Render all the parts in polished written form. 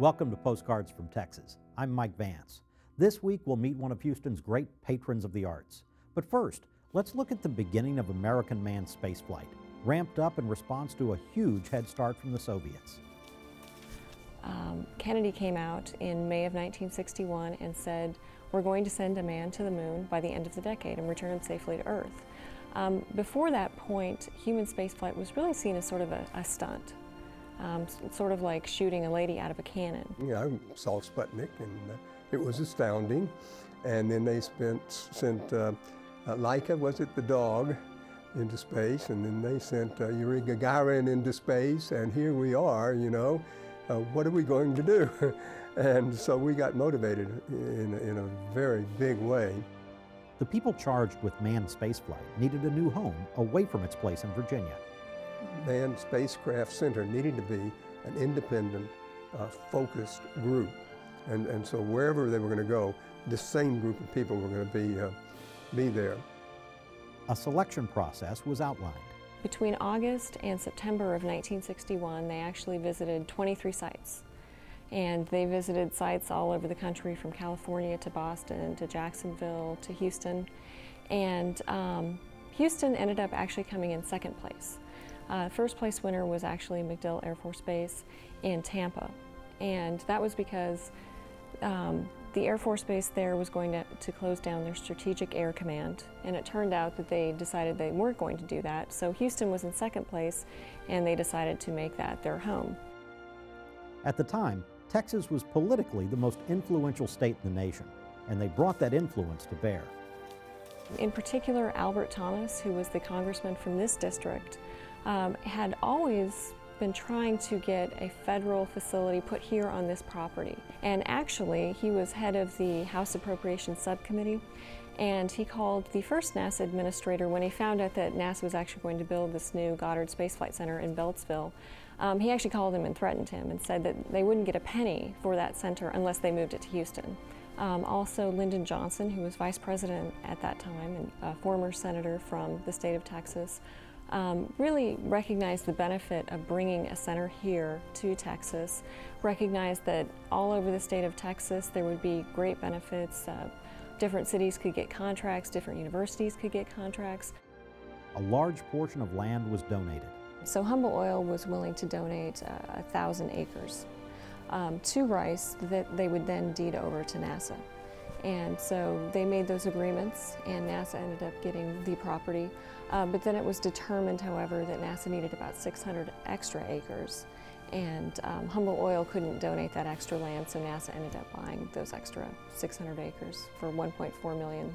Welcome to Postcards from Texas. I'm Mike Vance. This week we'll meet one of Houston's great patrons of the arts. But first, let's look at the beginning of American manned spaceflight, ramped up in response to a huge head start from the Soviets. Kennedy came out in May of 1961 and said, we're going to send a man to the moon by the end of the decade and return him safely to Earth. Before that point, human spaceflight was really seen as sort of a stunt. Sort of like shooting a lady out of a cannon. Yeah, I saw Sputnik and it was astounding. And then they sent Laika, was it the dog, into space, and then they sent Yuri Gagarin into space, and here we are, you know, what are we going to do? And so we got motivated in a very big way. The people charged with manned spaceflight needed a new home away from its place in Virginia. Manned Spacecraft Center needed to be an independent, focused group. And so wherever they were going to go, the same group of people were going to be there. A selection process was outlined. Between August and September of 1961, they actually visited 23 sites. And they visited sites all over the country, from California to Boston to Jacksonville to Houston. And Houston ended up actually coming in second place. First place winner was actually MacDill Air Force Base in Tampa. And that was because the Air Force Base there was going to close down their Strategic Air Command. And it turned out that they decided they weren't going to do that. So Houston was in second place, and they decided to make that their home. At the time, Texas was politically the most influential state in the nation, and they brought that influence to bear. In particular, Albert Thomas, who was the congressman from this district, had always been trying to get a federal facility put here on this property. And actually, he was head of the House Appropriations Subcommittee, and he called the first NASA administrator when he found out that NASA was actually going to build this new Goddard Space Flight Center in Beltsville. He actually called him and threatened him and said that they wouldn't get a penny for that center unless they moved it to Houston. Also, Lyndon Johnson, who was vice president at that time and a former senator from the state of Texas, really recognized the benefit of bringing a center here to Texas, recognized that all over the state of Texas there would be great benefits. Different cities could get contracts, different universities could get contracts. A large portion of land was donated. So Humble Oil was willing to donate 1,000 acres to Rice that they would then deed over to NASA. And so they made those agreements, and NASA ended up getting the property. But then it was determined, however, that NASA needed about 600 extra acres. And Humble Oil couldn't donate that extra land, so NASA ended up buying those extra 600 acres for $1.4 million.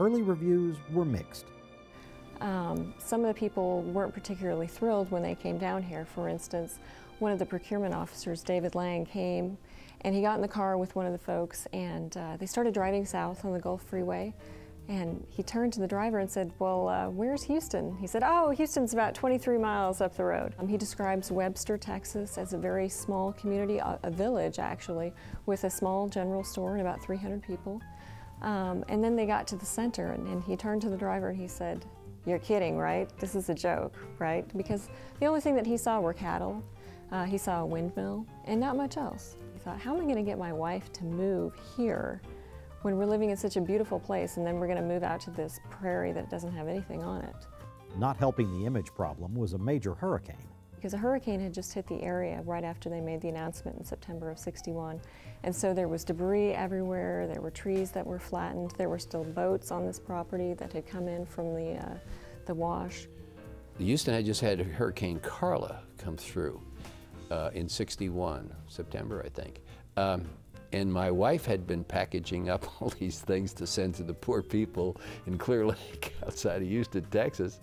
Early reviews were mixed. Some of the people weren't particularly thrilled when they came down here. For instance, one of the procurement officers, David Lang, came and he got in the car with one of the folks, and they started driving south on the Gulf Freeway. And he turned to the driver and said, well, where's Houston? He said, oh, Houston's about 23 miles up the road. He describes Webster, Texas as a very small community, a village actually, with a small general store and about 300 people. And then they got to the center, and he turned to the driver and he said, you're kidding, right? This is a joke, right? Because the only thing that he saw were cattle. He saw a windmill and not much else. He thought, how am I going to get my wife to move here when we're living in such a beautiful place, and then we're going to move out to this prairie that doesn't have anything on it? Not helping the image problem was a major hurricane. Because a hurricane had just hit the area right after they made the announcement in September of '61. And so there was debris everywhere, there were trees that were flattened, there were still boats on this property that had come in from the wash. Houston had just had Hurricane Carla come through in '61, September, I think. And my wife had been packaging up all these things to send to the poor people in Clear Lake outside of Houston, Texas.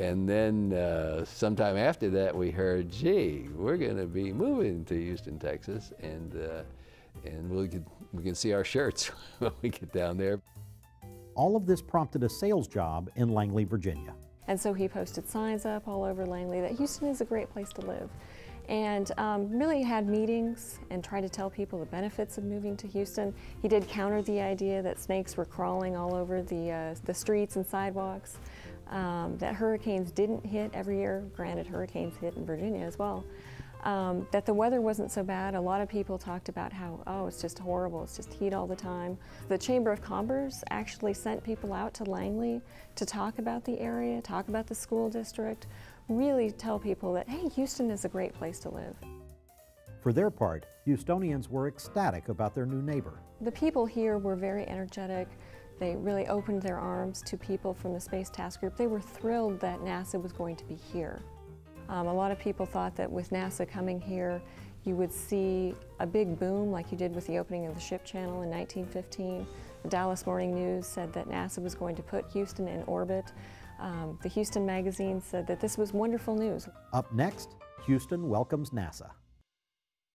And then sometime after that we heard, gee, we're going to be moving to Houston, Texas, and we can see our shirts when we get down there. All of this prompted a sales job in Langley, Virginia. And so he posted signs up all over Langley that Houston is a great place to live. And really had meetings and tried to tell people the benefits of moving to Houston. He did counter the idea that snakes were crawling all over the streets and sidewalks, that hurricanes didn't hit every year. Granted, hurricanes hit in Virginia as well. that the weather wasn't so bad. A lot of people talked about how, oh, it's just horrible, it's just heat all the time. The Chamber of Commerce actually sent people out to Langley to talk about the area, talk about the school district, really tell people that, hey, Houston is a great place to live. For their part, Houstonians were ecstatic about their new neighbor. The people here were very energetic. They really opened their arms to people from the Space Task Group. They were thrilled that NASA was going to be here. A lot of people thought that with NASA coming here, you would see a big boom like you did with the opening of the Ship Channel in 1915. The Dallas Morning News said that NASA was going to put Houston in orbit. The Houston Magazine said that this was wonderful news. Up next, Houston welcomes NASA.